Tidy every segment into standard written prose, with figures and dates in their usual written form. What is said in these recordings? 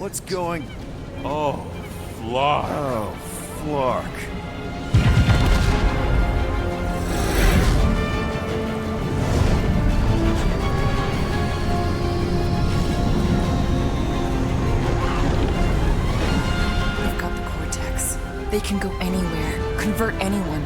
What's going... Oh, Flark. Oh, Flark. We've got the Cortex. They can go anywhere, convert anyone.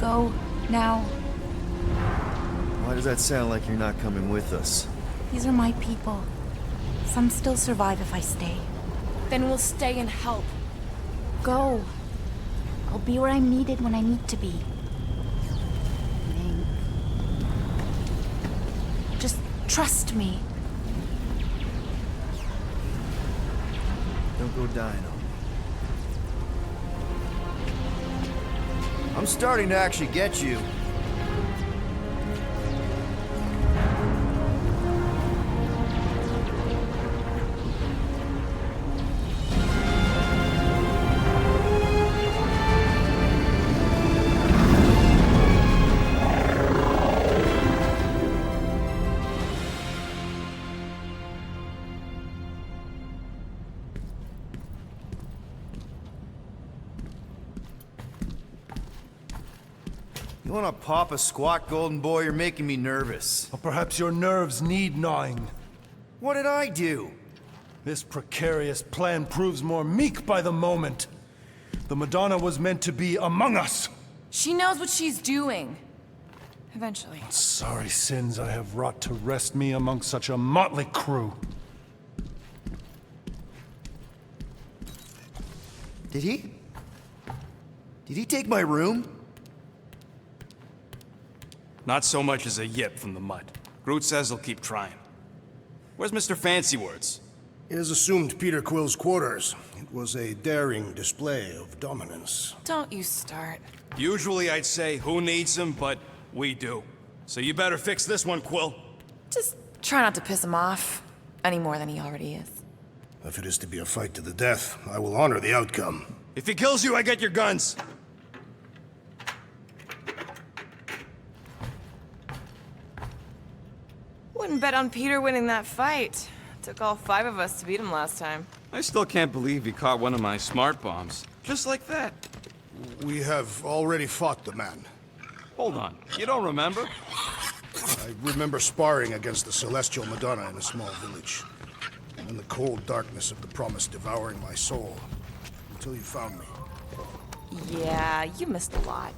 Go now. Why does that sound like you're not coming with us? These are my people. Some still survive if I stay. Then we'll stay and help. Go. I'll be where I'm needed when I need to be. Link. Just trust me. Don't go dying on me. I'm starting to actually get you. You wanna pop a squat, golden boy? You're making me nervous. Or perhaps your nerves need gnawing. What did I do? This precarious plan proves more meek by the moment. The Madonna was meant to be among us. She knows what she's doing. Eventually. Sorry sins I have wrought to wrest me among such a motley crew. Did he? Did he take my room? Not so much as a yip from the mud. Groot says he'll keep trying. Where's Mr. Fancy Words? It is assumed Peter Quill's quarters. It was a daring display of dominance. Don't you start. Usually I'd say, who needs him, but we do. So you better fix this one, Quill. Just try not to piss him off any more than he already is. If it is to be a fight to the death, I will honor the outcome. If he kills you, I get your guns. Wouldn't bet on Peter winning that fight. Took all 5 of us to beat him last time. I still can't believe he caught one of my smart bombs. Just like that. We have already fought the man. Hold on, you don't remember? I remember sparring against the Celestial Madonna in a small village. And in the cold darkness of the promise devouring my soul. Until you found me. Yeah, you missed a lot.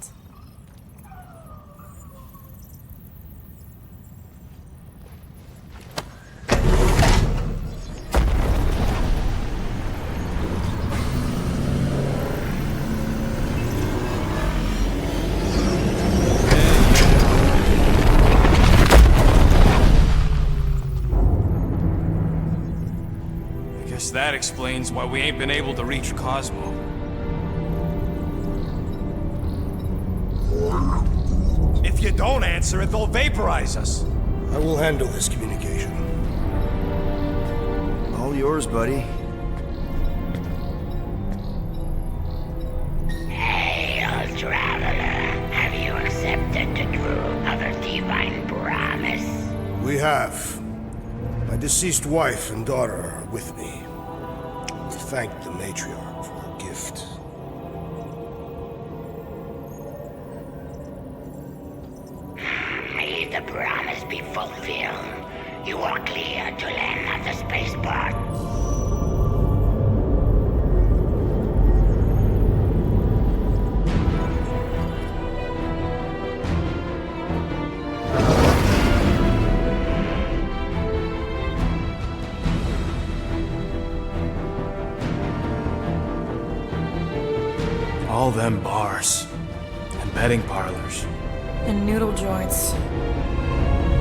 That explains why we ain't been able to reach Cosmo. If you don't answer it, they'll vaporize us. I will handle this communication. All yours, buddy. Hail, traveler. Have you accepted the truth of a divine promise? We have. My deceased wife and daughter are with me. Thank the matriarch for her gift. May the promise be fulfilled. You are clear to land at the spaceport. All them bars. And betting parlors. And noodle joints.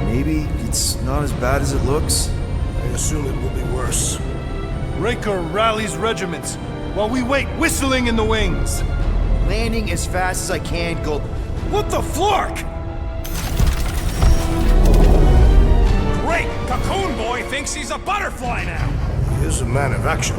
Maybe it's not as bad as it looks. I assume it will be worse. Raker rallies regiments, while we wait whistling in the wings. Landing as fast as I can, Gold. What the flark? great! Cocoon Boy thinks he's a butterfly now! He is a man of action.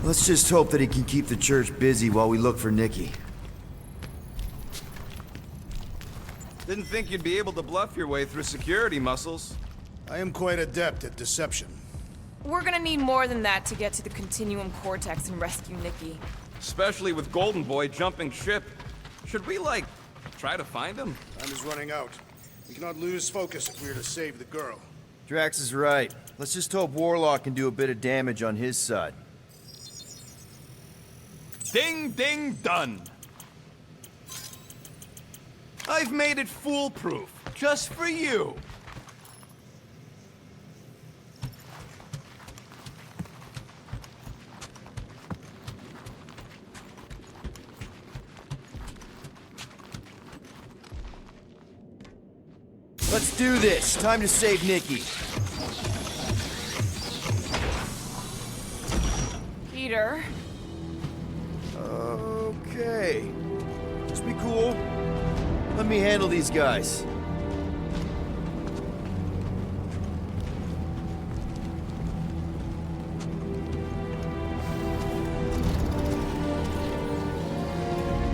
Let's just hope that he can keep the church busy while we look for Nikki. Didn't think you'd be able to bluff your way through security muscles. I am quite adept at deception. We're gonna need more than that to get to the Continuum Cortex and rescue Nikki. Especially with Golden Boy jumping ship. Should we, like, try to find him? Time is running out. We cannot lose focus if we are to save the girl. Drax is right. Let's just hope Warlock can do a bit of damage on his side. Ding, ding, done. I've made it foolproof, just for you. Let's do this. Time to save Nikki. Peter? Okay. Just be cool. Let me handle these guys.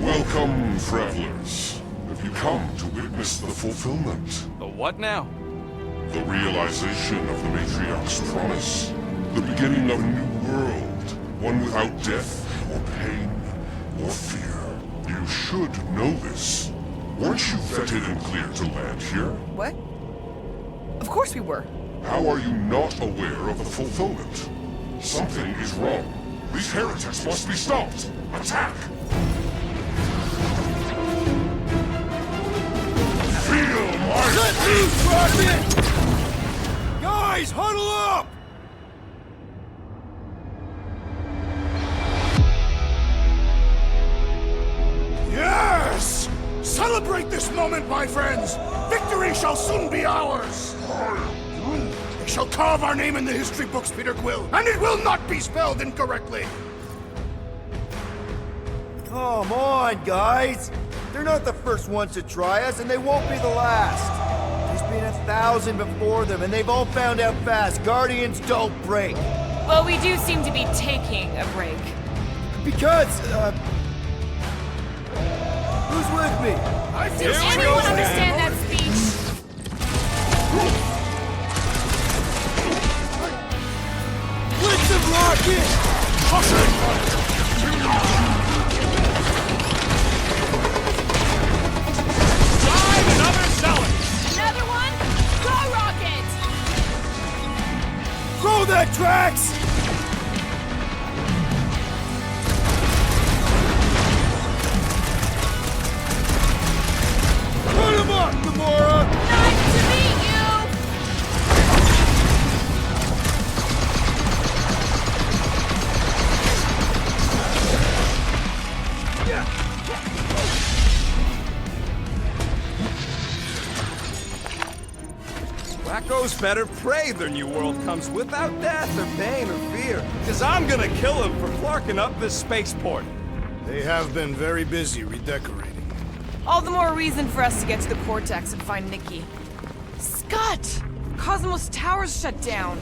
Welcome, travelers. Have you come to witness the fulfillment? The what now? The realization of the Matriarch's promise? The beginning of a new world, one without death, or pain, or fear. You should know this. Weren't you vetted and cleared to land here? What? Of course we were. How are you not aware of the fulfillment? Something is wrong. These heretics must be stopped. Attack! Feel my... Let loose, Rocket! Guys, huddle up! Yes! Celebrate this moment, my friends! Victory shall soon be ours! They shall carve our name in the history books, Peter Quill, and it will not be spelled incorrectly! Come on, guys! They're not the first ones to try us, and they won't be the last. There's been 1,000 before them, and they've all found out fast. Guardians don't break. Well, we do seem to be taking a break. Because, who's with me? I feel Does anyone understand that speech? Blitz of Rocket! Drive another zealot! Another one? Go, Rocket! Throw that, Drax! Put him up, Gamora! Nice to meet you! Wacko's better pray their new world comes without death or pain or fear. Cause I'm gonna kill him for clarking up this spaceport. They have been very busy redecorating. All the more reason for us to get to the Cortex and find Nikki. Scott! Cosmos Tower's shut down.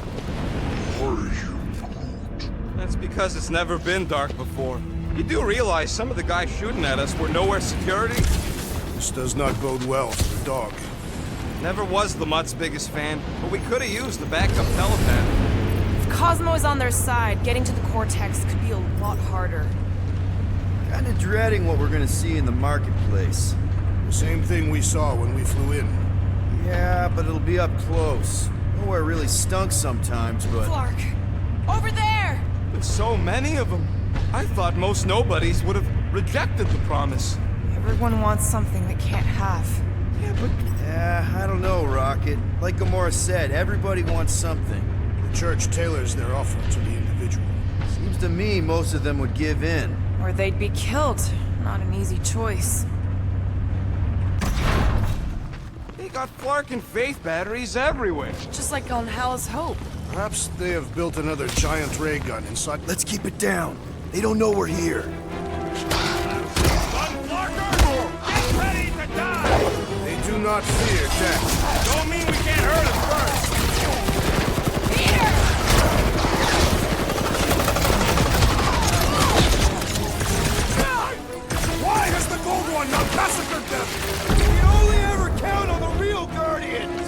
Are you Groot? That's because it's never been dark before. You do realize some of the guys shooting at us were nowhere security? This does not bode well for the dog. Never was the Mutt's biggest fan, but we could have used the backup telepath. If Cosmo is on their side, getting to the Cortex could be a lot harder. Kinda dreading what we're gonna see in the marketplace. The same thing we saw when we flew in. Yeah, but it'll be up close. Nowhere really stunk sometimes, but... Clark! Over there! With so many of them, I thought most nobodies would have rejected the promise. Everyone wants something they can't have. Yeah, but Yeah, I don't know, Rocket. Like Gamora said, everybody wants something. The church tailors their offer to the individual. Seems to me most of them would give in. Or they'd be killed. Not an easy choice. they got Flark and Faith batteries everywhere. Just like on Hell's Hope. Perhaps they have built another giant ray gun inside. Let's keep it down. They don't know we're here. Get ready to die! They do not fear death. Don't mean we can't hurt them first. Why has the Gold One not massacred them? We only ever count on the real Guardians!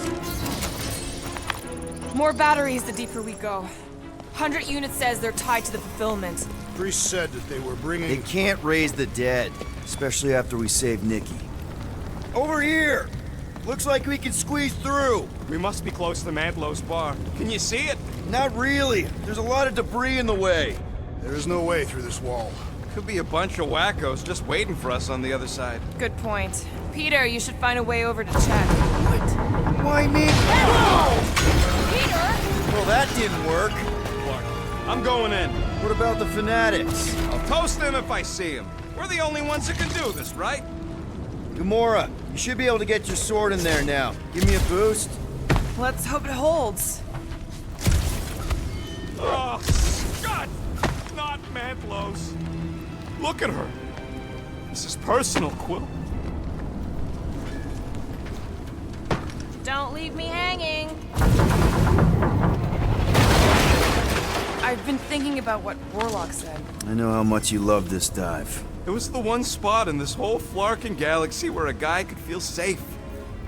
More batteries the deeper we go. 100 units says they're tied to the fulfillment. Priest said that they were bringing... They can't raise the dead, especially after we save Nikki. Over here! Looks like we can squeeze through. We must be close to Mantlow's bar. Can you see it? Not really. There's a lot of debris in the way. There is no way through this wall. Could be a bunch of wackos just waiting for us on the other side. Good point. Peter, you should find a way over to check. What? Why me? Peter! Well, that didn't work. Clark, I'm going in. What about the fanatics? I'll toast them if I see them. We're the only ones that can do this, right? Gamora, you should be able to get your sword in there now. Give me a boost. Let's hope it holds. Oh, God! Not Mantlow's. Look at her. This is personal, Quill. Don't leave me hanging. I've been thinking about what Warlock said. I know how much you love this dive. It was the one spot in this whole Flarkin galaxy where a guy could feel safe.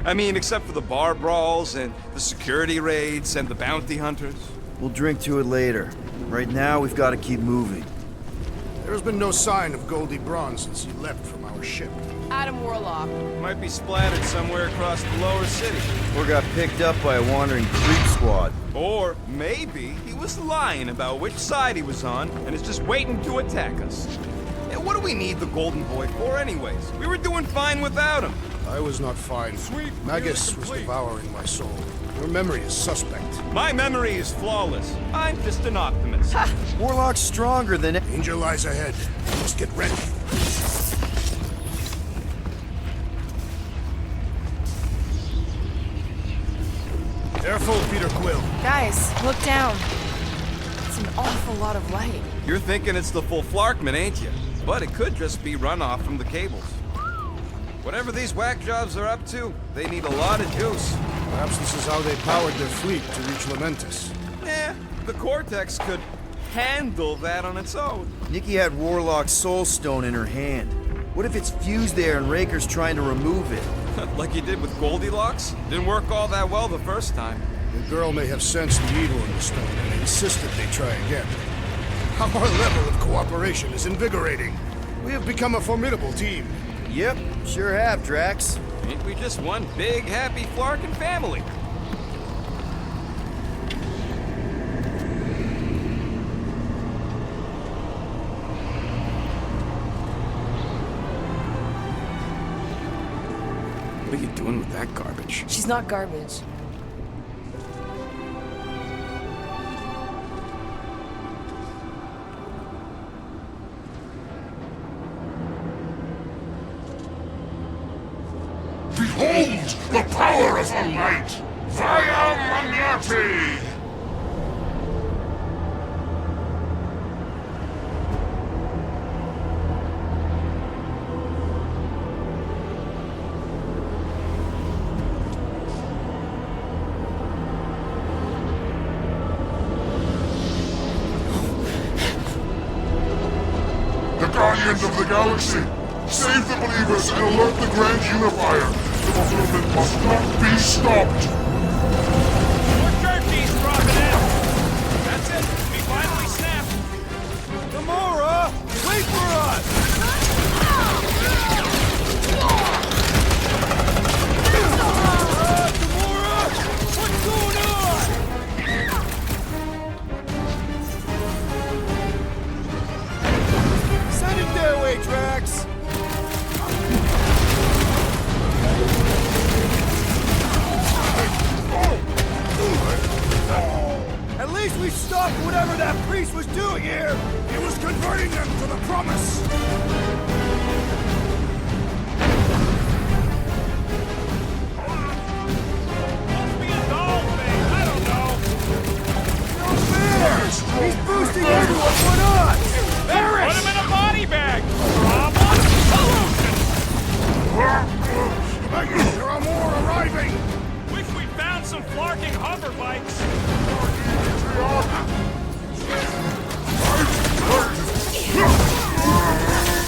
I mean, except for the bar brawls and the security raids and the bounty hunters. We'll drink to it later. Right now, we've got to keep moving. There has been no sign of Goldie Braun since he left from our ship. Adam Warlock. Might be splattered somewhere across the lower city. Or got picked up by a wandering creep squad. Or maybe he was lying about which side he was on and is just waiting to attack us. And what do we need the Golden Boy for anyways? We were doing fine without him. I was not fine. Magus was devouring my soul. Your memory is suspect. My memory is flawless. I'm just an optimist. Warlock's stronger than... Danger lies ahead. We must get ready. Careful, Peter Quill. Guys, look down. It's an awful lot of light. You're thinking it's the full Flarkman, ain't you? But it could just be runoff from the cables. Whatever these whack jobs are up to, they need a lot of juice. Perhaps this is how they powered their fleet to reach Lamentus. Eh, the Cortex could handle that on its own. Nikki had Warlock's soul stone in her hand. What if it's fused there and Raker's trying to remove it? Like he did with Goldilocks? Didn't work all that well the first time. The girl may have sensed the evil in the stone and insisted they try again. Our level of cooperation is invigorating. We have become a formidable team. Yep, sure have, Drax. Ain't we just one big, happy Flarkin family? What are you doing with that garbage? She's not garbage. Behold the power of the light! Via Magnati! The Guardians of the Galaxy! Save the believers and alert the Grand Unifier! The fulfillment must not be stopped! More turkeys dropping in! That's it! We finally snapped! Gamora! Wait for us! Gamora! What's going on? Send it their way, Drax! At least we stopped whatever that priest was doing here! He was converting them to the promise! Must be a doll thing, I don't know! found some flarking hover bikes.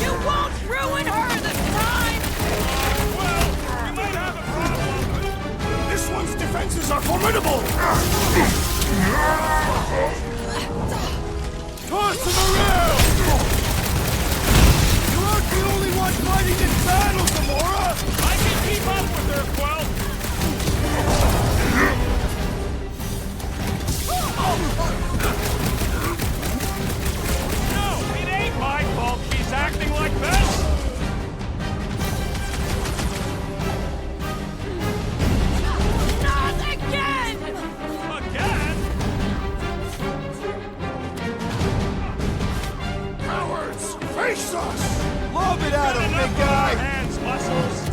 You won't ruin her this time! Well, we might have a problem. This one's defenses are formidable! Toss to the rail! You aren't the only one fighting this battle, Gamora! I can keep up with her, Quill. No, it ain't my fault she's acting like this. Not again! Again? Cowards! Face us! Lob it at him, Enough big of our guy! hands, muscles.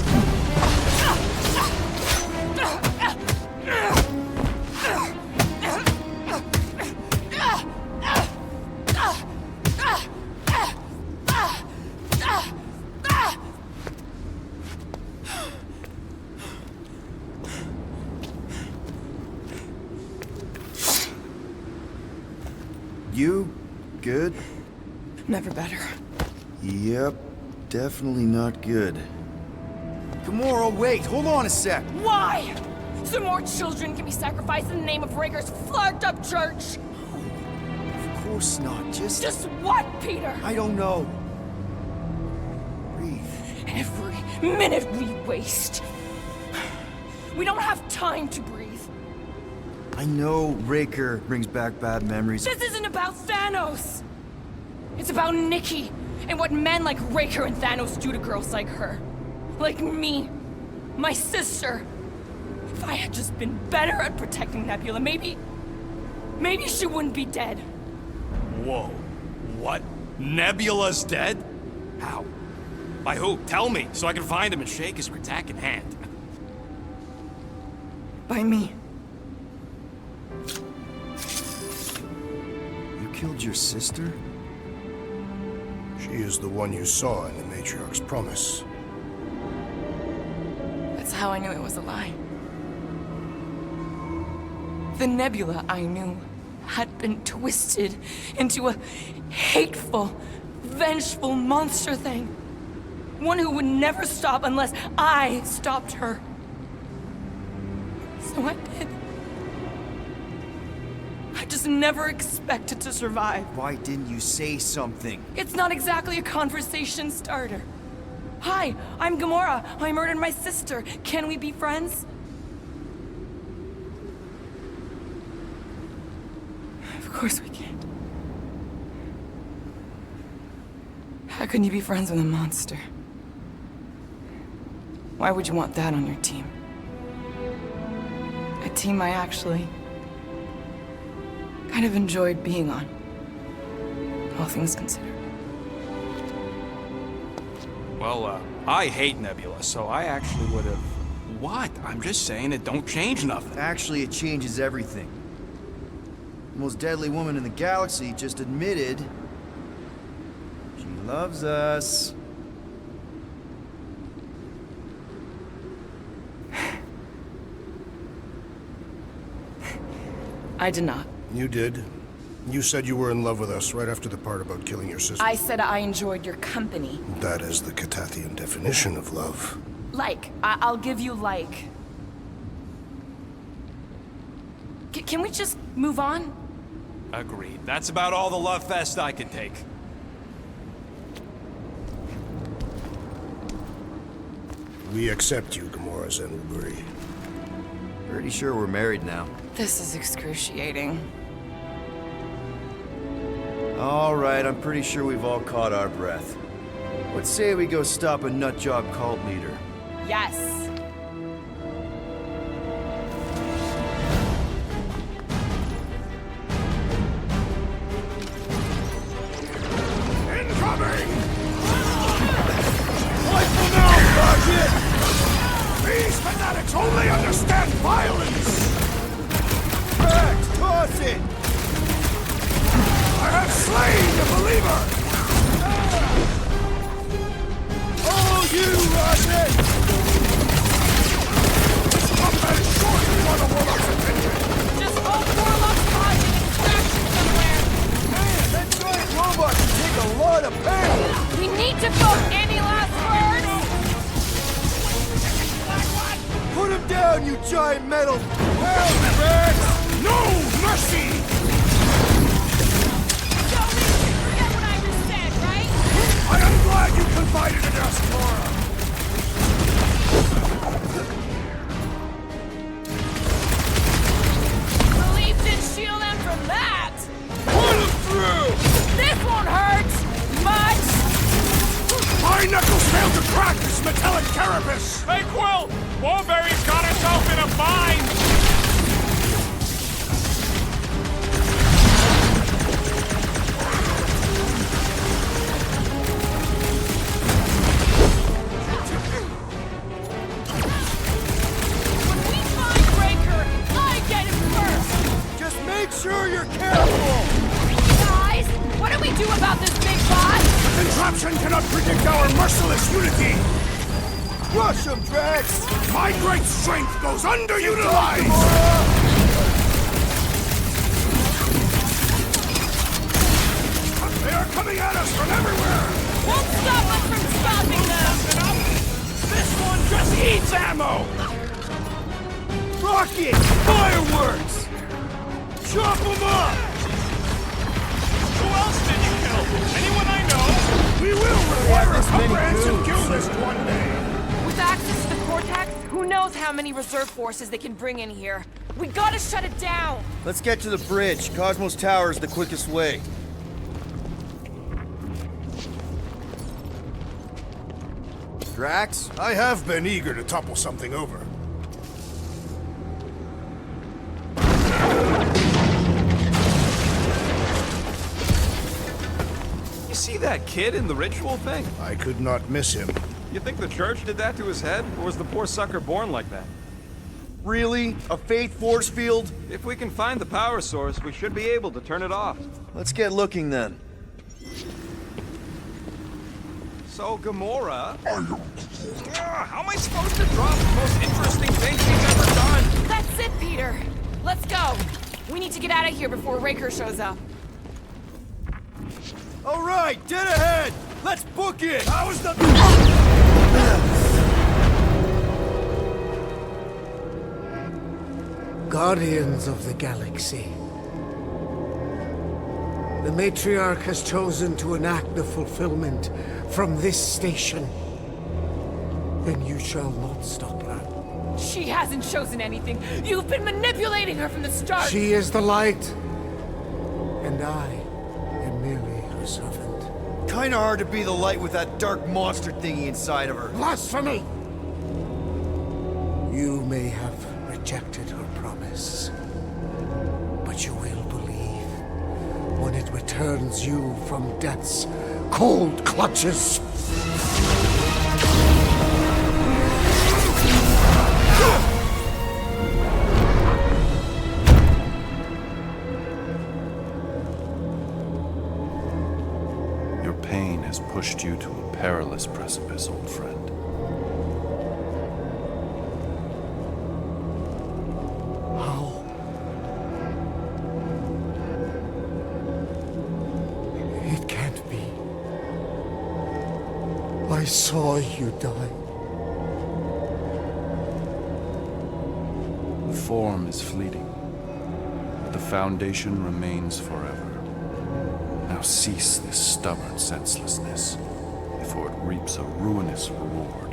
You good? Never better. Yep, definitely not good. Gamora, wait, hold on a sec. Why? So more children can be sacrificed in the name of Raker's flarked up church? Of course not, Just what, Peter? I don't know. Breathe. Every minute we waste. We don't have time to breathe. I know Raker brings back bad memories. This isn't about Thanos. It's about Nikki and what men like Raker and Thanos do to girls like her. Like me. My sister. If I had just been better at protecting Nebula, maybe she wouldn't be dead. Whoa. What? Nebula's dead? How? By who? Tell me, so I can find him and shake his Kratak in hand. By me. You killed your sister? She is the one you saw in the Matriarch's promise. That's how I knew it was a lie. The Nebula I knew had been twisted into a hateful, vengeful monster thing. One who would never stop unless I stopped her. So I did. I just never expected to survive. Why didn't you say something? It's not exactly a conversation starter. Hi, I'm Gamora. I murdered my sister. Can we be friends? Of course we can't. How can you be friends with a monster? Why would you want that on your team? A team I actually kind of enjoyed being on, all things considered. Well, I hate Nebula, so I actually would have... What? I'm just saying it don't change nothing. Actually, it changes everything. The most deadly woman in the galaxy just admitted she loves us. I did not. You did. You said you were in love with us right after the part about killing your sister. I said I enjoyed your company. That is the Catathian definition of love. Like. I'll give you like. Can we just move on? Agreed. That's about all the love fest I could take. We accept you, Gamora Zenuburi. Pretty sure we're married now. This is excruciating. All right, I'm pretty sure we've all caught our breath. Let's say we go stop a nutjob cult leader. Yes. Incoming! Rifle now, Sergeant! These fanatics only understand violence! Cracked! Toss it! I have slain the believer! Oh, you, Rocket! This combat is short before the war of Well, Rex! No mercy! Don't forget what I just said, right? I am glad you confided in us, Laura. Relief didn't shield them from that! Pull them through! This won't hurt! Much! My knuckles failed to crack this metallic carapace! Hey, Quill! Warberry's got herself in a bind! When we find Breaker, I get him first! Just make sure you're careful! Guys, what do we do about this big boss? Contraption cannot predict our merciless unity! Crush him, Drax! My great strength goes underutilized! They are coming at us from everywhere! Won't stop us from stopping them! This one just eats ammo! Rocket! Fireworks! Chop them up! Who else did you kill? Anyone I know? We will require a this many comprehensive goons. kill list one day! With access to the Cortex, who knows how many reserve forces they can bring in here? We gotta shut it down! Let's get to the bridge. Cosmos Tower is the quickest way. Drax? I have been eager to topple something over. You see that kid in the ritual thing? I could not miss him. You think the church did that to his head? Or was the poor sucker born like that? Really? A faith force field? If we can find the power source, we should be able to turn it off. Let's get looking then. So, Gamora... how am I supposed to drop the most interesting thing she's ever done? That's it, Peter! Let's go! We need to get out of here before Raker shows up. All right, dead ahead! Let's book it! How is the... Guardians of the Galaxy. The Matriarch has chosen to enact the fulfillment from this station. Then you shall not stop her. She hasn't chosen anything. You've been manipulating her from the start. She is the light, and I am merely her servant. Kinda hard to be the light with that dark monster thingy inside of her. Blasphemy! You may have rejected her promise, but you will believe when it returns you from death's cold clutches. Your pain has pushed you to a perilous precipice, old friend. How? It can't be. I saw you die. The form is fleeting, but the foundation remains forever. Now cease this stubborn senselessness, before it reaps a ruinous reward.